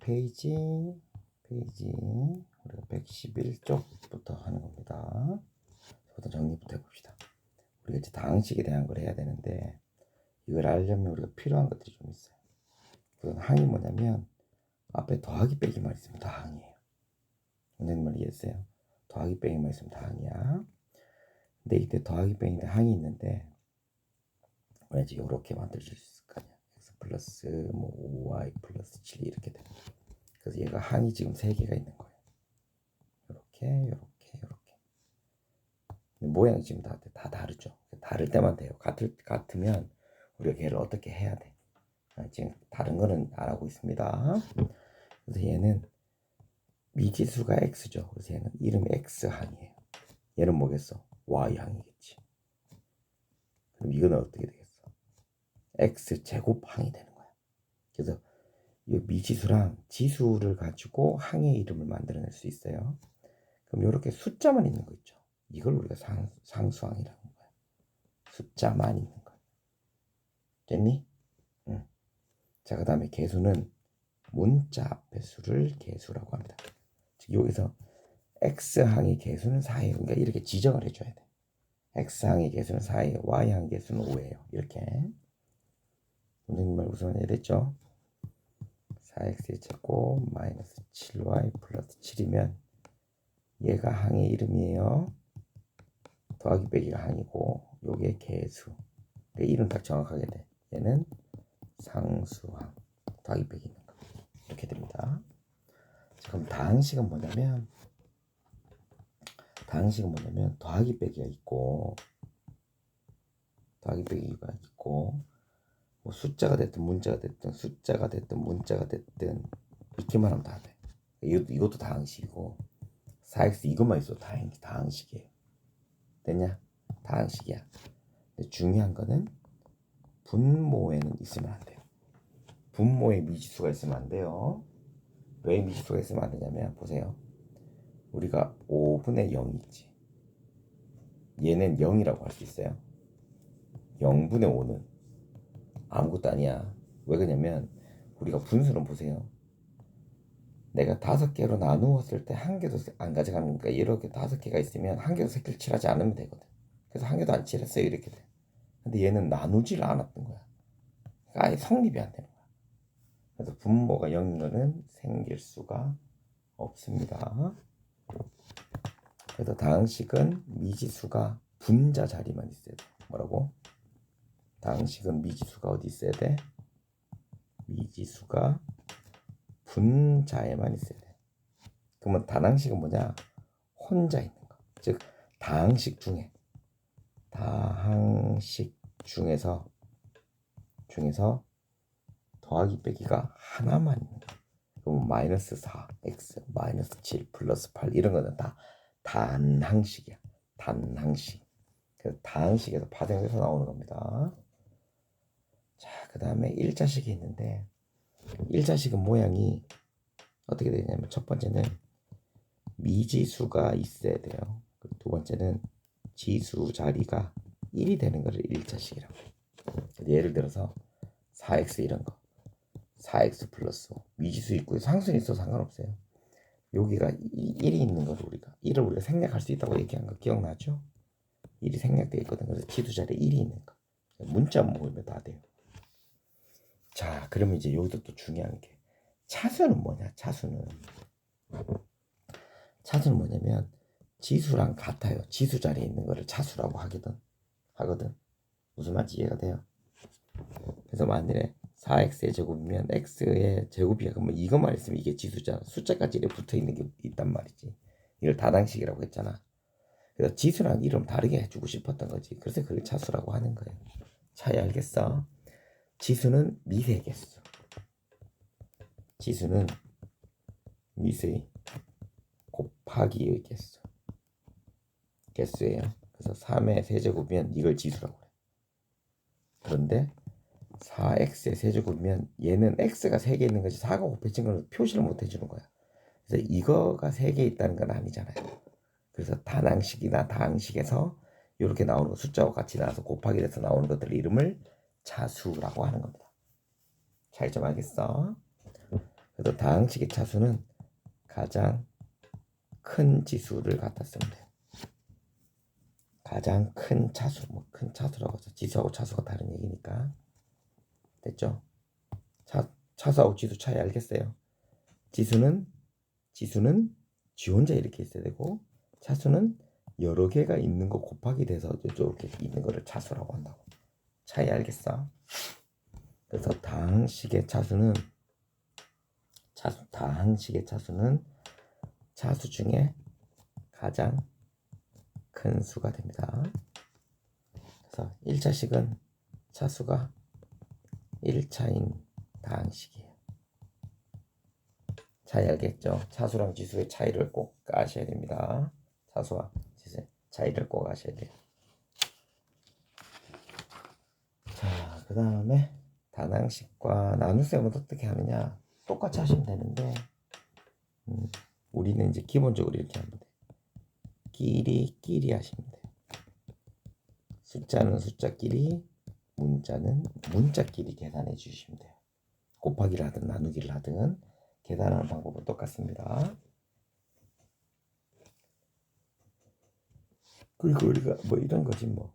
페이지 우리가 111쪽부터 하는 겁니다. 저부터 정리부터 해봅시다. 우리가 이제 다항식에 대한 걸 해야 되는데 이걸 알려면 우리가 필요한 것들이 좀 있어요. 그 항이 뭐냐면 앞에 더하기 빼기만 있으면 다 항이에요. 원장님 말 이해했어요? 더하기 빼기만 있으면 다 항이야. 근데 이때 더하기 빼기인데 항이 있는데 왠지 이렇게 만들어줄 수 있을 거 아니야. x 플러스 뭐 5y 플러스 7 이렇게 돼. 그래서 얘가 항이 지금 3개가 있는 거예요. 이렇게 모양이 지금 다 다르죠. 다를 때만 돼요. 같으면 우리가 걔를 어떻게 해야 돼. 지금 다른 거는 안 하고 있습니다. 그래서 얘는 미지수가 x죠. 그래서 얘는 이름이 x항이에요. 얘는 뭐겠어? y항이겠지. 그럼 이거는 어떻게 되겠어? x제곱항이 되는 거야. 그래서 이 미지수랑 지수를 가지고 항의 이름을 만들어낼 수 있어요. 그럼 이렇게 숫자만 있는 거 있죠. 이걸 우리가 상수항이라는 거야. 숫자만 있는 거야. 됐니? 응. 자, 그 다음에 개수는 문자 앞의 수를 개수라고 합니다. 즉 여기서 x항의 개수는 4예요. 그러니까 이렇게 지정을 해줘야 돼. x항의 개수는 4예요. y항의 개수는 5예요. 이렇게. 선생님 말 무슨 말이 됐죠? 4x의 제곱 마이너스 7y 플러스 7이면 얘가 항의 이름이에요. 더하기 빼기가 항이고 요게 개수. 이름 딱 정확하게 돼. 얘는 상수항. 더하기 빼기 있는 거. 이렇게 됩니다. 자, 그럼 다항식은 뭐냐면 더하기 빼기가 있고 뭐 숫자가 됐든 문자가 됐든 이렇게만 하면 다 돼. 이것도 다항식이고 4x 이것만 있어도 다항식이에요. 됐냐? 다항식이야. 근데 중요한 거는 분모에는 있으면 안 돼요. 분모에 미지수가 있으면 안 돼요. 왜 미지수가 있으면 안 되냐면 보세요. 우리가 5분의 0이 있지. 얘는 0이라고 할 수 있어요. 0분의 5는 아무것도 아니야. 왜 그러냐면 우리가 분수는 보세요. 내가 5개로 나누었을 때 한 개도 안 가져가는 거니까 이렇게 5개가 있으면 한 개도 색깔 칠하지 않으면 되거든. 그래서 한 개도 안 칠했어요. 이렇게 돼. 근데 얘는 나누질 않았던 거야. 그러니까 아예 성립이 안 되는 거야. 그래서 분모가 0인 거는 생길 수가 없습니다. 그래서 다항식은 미지수가 분자 자리만 있어야 돼. 뭐라고? 다항식은 미지수가 어디 있어야 돼? 미지수가 분자에만 있어야 돼. 그러면 다항식은 뭐냐? 혼자 있는 거. 즉 다항식 중에서 더하기 빼기가 하나만 있는 거. 그럼 마이너스 4x, 마이너스 7, 플러스 8 이런 거는 다 단항식이야. 단항식. 그래서 다항식에서 파생돼서 나오는 겁니다. 자, 그 다음에 1자식이 있는데 1자식은 모양이 어떻게 되냐면 첫 번째는 미지수가 있어야 돼요. 두 번째는 지수 자리가 1이 되는 거를 1자식이라고 해요. 예를 들어서 4x 이런 거 4x 플러스 5 미지수 있고 상수는 있어도 상관없어요. 여기가 1이 있는 걸 우리가 1을 우리가 생략할 수 있다고 얘기한 거 기억나죠? 1이 생략되어 있거든. 그래서 지수 자리에 1이 있는 거 문자 모으면 다 돼요. 자, 그러면 이제 여기서 또 중요한 게 차수는 뭐냐? 차수는 뭐냐면 지수랑 같아요. 지수 자리에 있는 거를 차수라고 하거든. 무슨 말인지 이해가 돼요? 그래서 만일에 4x의 제곱이면 x의 제곱이야. 그러면 이것만 있으면 이게 지수잖아. 숫자까지 이렇게 붙어있는 게 있단 말이지. 이걸 다항식이라고 했잖아. 그래서 지수랑 이름 다르게 해주고 싶었던 거지. 그래서 그걸 차수라고 하는 거예요. 차이 알겠어? 지수는 미세 개수. 지수는 미세 곱하기의 개수예요. 그래서 3의 세제곱이면 이걸 지수라고 해. 그런데 4x의 세제곱이면 얘는 x가 3개 있는 거지 4가 곱해진 걸 표시를 못 해주는 거야. 그래서 이거가 3개 있다는 건 아니잖아요. 그래서 단항식이나 다항식에서 이렇게 나오는 거 숫자와 같이 나와서 곱하기 돼서 나오는 것들 이름을 차수라고 하는 겁니다. 차이점 알겠어? 그 그래서 다항식의 차수는 가장 큰 지수를 갖다 쓰면 돼요. 가장 큰 차수, 뭐 큰 차수라고 하죠. 지수하고 차수가 다른 얘기니까. 됐죠? 차수하고 지수 차이 알겠어요? 지수는 지 혼자 이렇게 있어야 되고, 차수는 여러 개가 있는 거 곱하기 돼서 이렇게 있는 거를 차수라고 한다고. 차이 알겠어? 그래서 다항식의 차수는 차수 중에 가장 큰 수가 됩니다. 그래서 1차식은 차수가 1차인 다항식이에요. 차이 알겠죠? 차수랑 지수의 차이를 꼭 아셔야 됩니다. 차수와 지수의 차이를 꼭 아셔야 돼요. 자, 그 다음에 다항식과 나눗셈은 어떻게 하느냐? 똑같이 하시면 되는데, 우리는 이제 기본적으로 이렇게 하면 돼. 끼리 하시면 돼. 숫자는 숫자끼리, 문자는 문자끼리 계산해 주시면 돼요. 곱하기를 하든 나누기를 하든 계산하는 방법은 똑같습니다. 그리고 우리가 뭐 이런 거지 뭐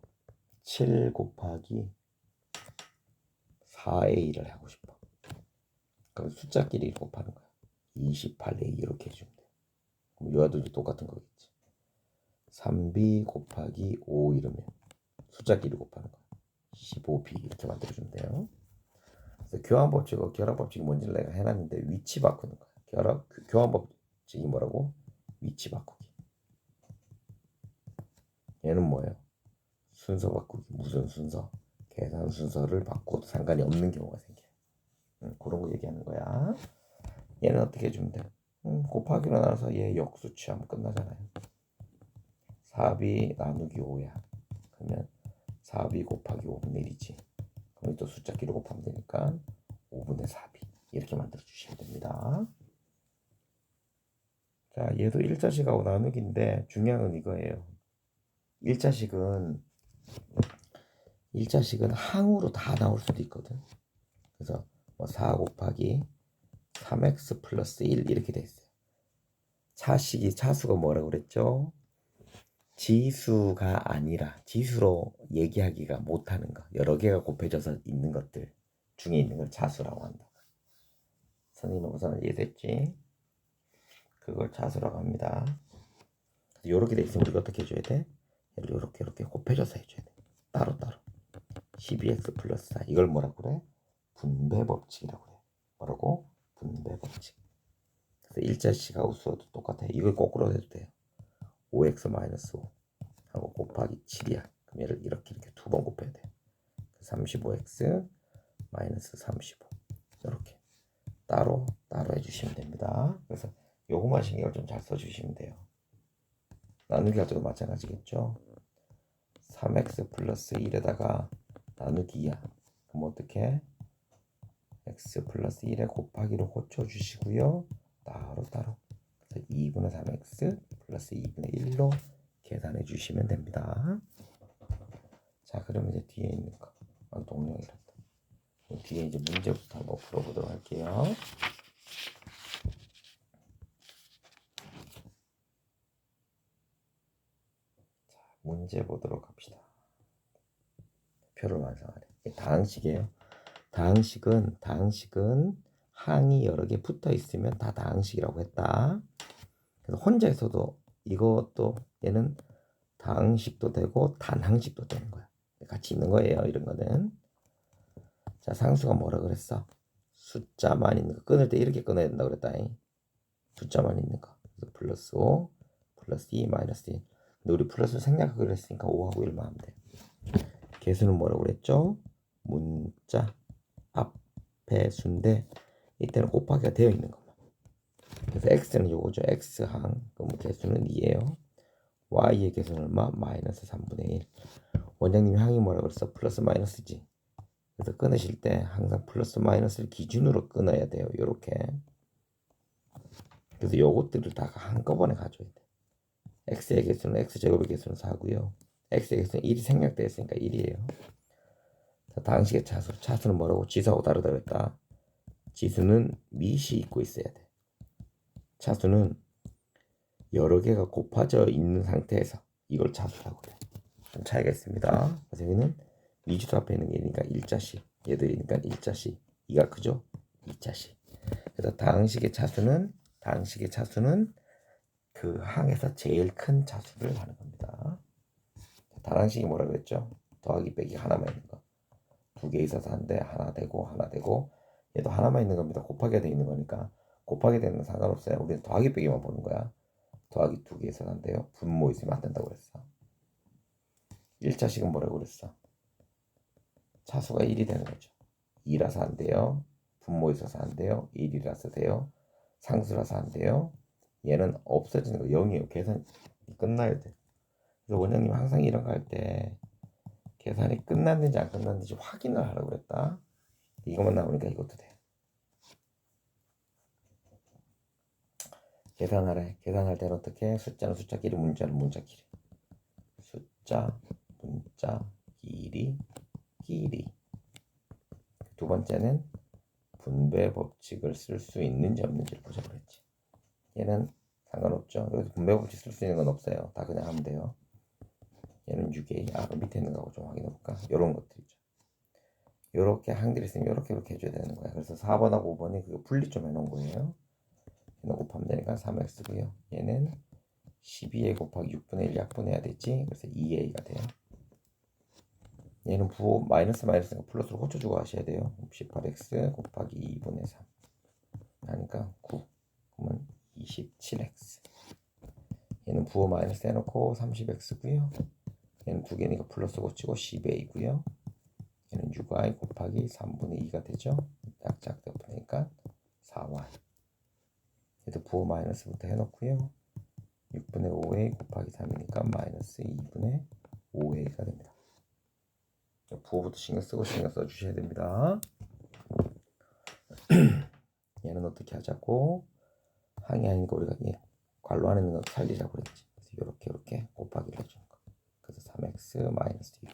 7 곱하기 4a를 하고 싶어. 그럼 숫자끼리 곱하는 거야. 28a 이렇게 해주면 돼. 그럼 요아들도 똑같은 거겠지. 3b 곱하기 5 이러면 숫자끼리 곱하는 거야. 15b 이렇게 만들어주면 돼요. 그래서 교환법칙과 결합법칙이 뭔지를 내가 해놨는데 위치 바꾸는 거야. 교환법칙이 뭐라고? 위치 바꾸기. 얘는 뭐예요? 순서 바꾸기. 무슨 순서? 계산 순서를 바꿔도 상관이 없는 경우가 생겨요. 그런 거 얘기하는 거야. 얘는 어떻게 해주면 돼? 곱하기로 나눠서 얘 역수 취하면 끝나잖아요. 4b 나누기 5야. 그러면 4b 곱하기 5분의 1이지. 그럼 또 숫자끼리 곱하면 되니까 5분의 4b 이렇게 만들어 주시면 됩니다. 자, 얘도 1자식하고 나누기인데 중요한 건 이거예요. 1자식은 항으로 다 나올 수도 있거든. 그래서 뭐 4 곱하기 3x 플러스 1 이렇게 돼 있어요. 차수가 뭐라고 그랬죠? 지수가 아니라 지수로 얘기하기가 못하는 거, 여러 개가 곱해져서 있는 것들 중에 있는 걸 차수라고 한다. 선생님 우선 이해됐지? 그걸 차수라고 합니다. 이렇게 돼 있으면 우리가 어떻게 해줘야 돼? 이렇게 곱해져서 해줘야 돼. 따로따로 12x 플러스 4 이걸 뭐라고 그래? 분배법칙이라고 그래. 뭐라고? 분배법칙. 그래서 1자식하고 수어도 똑같아. 이걸 거꾸로 해도 돼요. 5x 마이너스 5 하고 곱하기 7이야. 그럼 얘를 이렇게 두 번 곱해야 돼. 35x 마이너스 35 이렇게 따로 해주시면 됩니다. 그래서 요거만 신경을 좀 잘 써주시면 돼요. 나누기 할 때도 마찬가지겠죠. 3x 플러스 1에다가 나누기야. 그럼 어떻게? x 플러스 1에 곱하기로 고쳐주시고요. 따로 그래서 2분의 3x 플러스 2분의 1로 계산해 주시면 됩니다. 자, 그러면 이제 뒤에 있는 거 동영이란다. 뒤에 이제 문제부터 한번 풀어보도록 할게요. 자, 문제 보도록 합시다. 표를 완성하래. 다항식이에요. 다항식은 항이 여러 개 붙어 있으면 다 다항식이라고 했다. 그래서 혼자 있어도 이것도 얘는 다항식도 되고 단항식도 되는 거야. 같이 있는 거예요. 이런 거는. 자, 상수가 뭐라 그랬어? 숫자만 있는 거. 끊을 때 이렇게 끊어야 된다고 그랬다. 숫자만 있는 거. 그래서 플러스 5, 플러스 2, 마이너스 1. 근데 우리 플러스를 생략하기로 했으니까 5하고 1만 하면 돼. 개수는 뭐라고 그랬죠? 문자 앞에 수인데 이때는 곱하기가 되어 있는 것만. 그래서 x는 요거죠. x항. 그럼 개수는 2예요. y의 개수는 얼마? 마이너스 3분의 1. 원장님이 항이 뭐라고 그랬어? 플러스 마이너스지. 그래서 끊으실 때 항상 플러스 마이너스를 기준으로 끊어야 돼요. 요렇게. 그래서 요것들을 다 한꺼번에 가져야 돼. x의 개수는 x제곱의 개수는 4고요. x의 개수는 1이 생략되어 있으니까 1이에요. 자, 다항식의 차수는 뭐라고? 지수하고 다르다 그랬다. 지수는 밑이 있고 있어야 돼. 차수는 여러 개가 곱해져 있는 상태에서 이걸 차수라고 그래. 좀 차이가 있습니다. 그래서 여기는 미지수 앞에 있는 게 있으니까 1자씩, 얘들이니까 1자씩, 2가 크죠? 2자씩. 그래서 다항식의 차수는 그 항에서 제일 큰 차수를 하는 겁니다. 다항식이 뭐라 그랬죠? 더하기 빼기 하나만 있는 거. 두 개 있어서 한데 하나 되고 얘도 하나만 있는 겁니다. 곱하기가 돼 있는 거니까 곱하기 되는 건 상관없어요. 우리는 더하기 빼기만 보는 거야. 더하기 두 개 있어서 한대요. 분모 있으면 안 된다고 그랬어. 1자식은 뭐라고 그랬어? 차수가 1이 되는 거죠. 2라서 안 돼요. 분모 있어서 안 돼요. 1이라서 돼요. 상수라서 안 돼요. 얘는 없어지는 거 0이에요. 계산이 끝나야 돼. 그래서 원장님 항상 이런 거 할 때 계산이 끝났는지 안 끝났는지 확인을 하라고 그랬다. 이것만 나오니까 이것도 돼. 계산하래. 계산할 때는 어떻게? 숫자는 숫자끼리, 문자는 문자끼리. 숫자, 문자, 끼리. 두 번째는 분배 법칙을 쓸 수 있는지 없는지를 보자고 그랬지. 얘는 상관없죠. 여기서 분배 법칙 쓸 수 있는 건 없어요. 다 그냥 하면 돼요. 얘는 6A. 그 밑에 있는 거하고 좀 확인해 볼까? 이런 것들이죠. 요렇게 항들이 있으면 요렇게 해줘야 되는 거야. 그래서 4번하고 5번이 그거 분리 좀 해놓은 거예요. 얘는 곱하면 되니까 3x고요. 얘는 12a 곱하기 6분의 1 약분해야 되지. 그래서 2a가 돼요. 얘는 부호 마이너스니까 플러스로 고쳐주고 하셔야 돼요. 18x 곱하기 2분의 3 하니까 9. 그러면 27x. 얘는 부호 마이너스 해놓고 30x고요. 얘는 두 개니까 플러스 고치고 10a고요. 얘는 6y 곱하기 3분의 2가 되죠. 약작 곱하니까 4y. 얘도 부호 마이너스부터 해놓고요. 6분의 5a 곱하기 3이니까 마이너스 2분의 5a가 됩니다. 부호부터 신경 써주셔야 됩니다. 얘는 어떻게 하자고? 항이 아니니까 우리가 얘 괄호 안에 있는 거 살리자고 그랬지. 그래서 이렇게 곱하기를 해주는 거. 그래서 3x 마이너스 2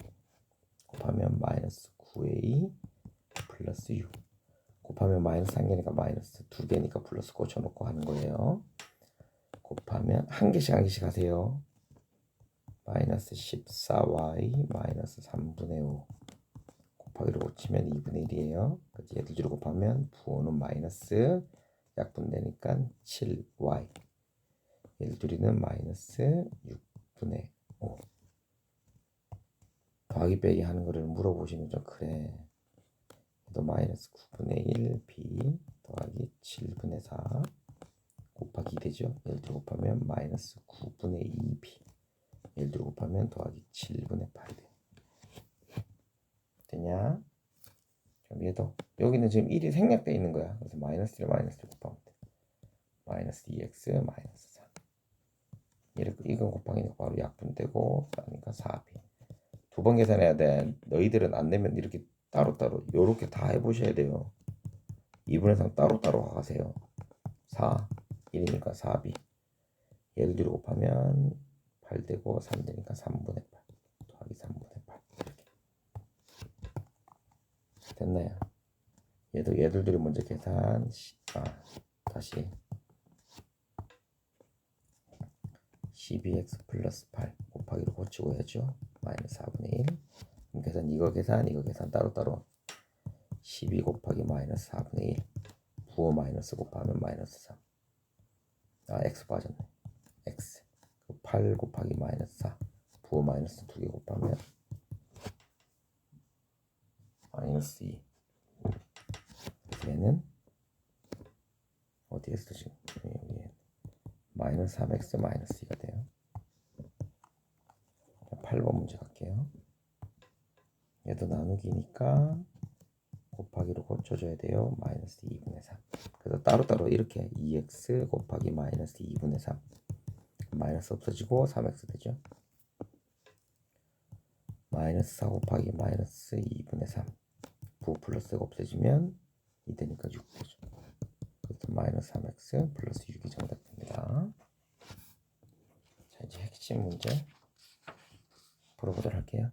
곱하면 마이너스 9a 플러스 6 곱하면 마이너스 1개니까 마이너스 2개니까 플러스 꽂혀놓고 하는 거예요. 곱하면 한 개씩 하세요. 마이너스 14y 마이너스 3분의 5 곱하기로 고치면 2분의 1이에요. 그래서 얘들 뒤로 곱하면 부호는 마이너스 약분되니까 7y 얘들 둘이는 마이너스 6분의 5 더하기 빼기 하는 거를 물어보시면 좀 그래. 또 마이너스 9분의 1 b 더하기 7분의 4 곱하기 2 되죠. 얘를 뒤로 곱하면 마이너스 9분의 2 b 얘를 뒤로 곱하면 더하기 7분의 8 돼. 되냐? 그럼 얘도 여기는 지금 1이 생략되어 있는 거야. 그래서 마이너스를 곱하면 돼. 마이너스 2x 마이너스 4 이건 곱하기니까 바로 약분되고 그러니까 4b 두 번 계산해야 돼. 너희들은 안 되면 이렇게 따로따로 요렇게 다 해보셔야 돼요. 2분의 3 따로따로 하세요. 4 1이니까 4b 얘를 뒤로 곱하면 8 되고 3 되니까 3분의 8 더하기 3분의 8 이렇게 됐나요? 얘들들이 먼저 계산 다시 12x 플러스 8 곱하기로 고치고 해야죠. 마이너스 4분의 1 그럼 계산 이거 계산 따로따로 12 곱하기 마이너스 4분의 1 부호 마이너스 곱하면 마이너스 3 x 빠졌네. x 8 곱하기 마이너스 4 부호 마이너스 2개 곱하면 마이너스 2 얘는 어디에 있어 지금? 여기 마이너스 3x 마이너스 2가 돼요. 8번 문제 갈게요. 얘도 나누기니까 곱하기로 고쳐줘야 돼요. 마이너스 2분의 3 그래서 따로따로 이렇게 2x 곱하기 마이너스 2분의 3 마이너스 없어지고 3x 되죠. 마이너스 4 곱하기 마이너스 2분의 3 9 플러스가 없어지면 2 되니까 6 되죠. 그래서 마이너스 3x 플러스 6이 정답입니다. 자 이제 핵심 문제 풀어보도록 할게요.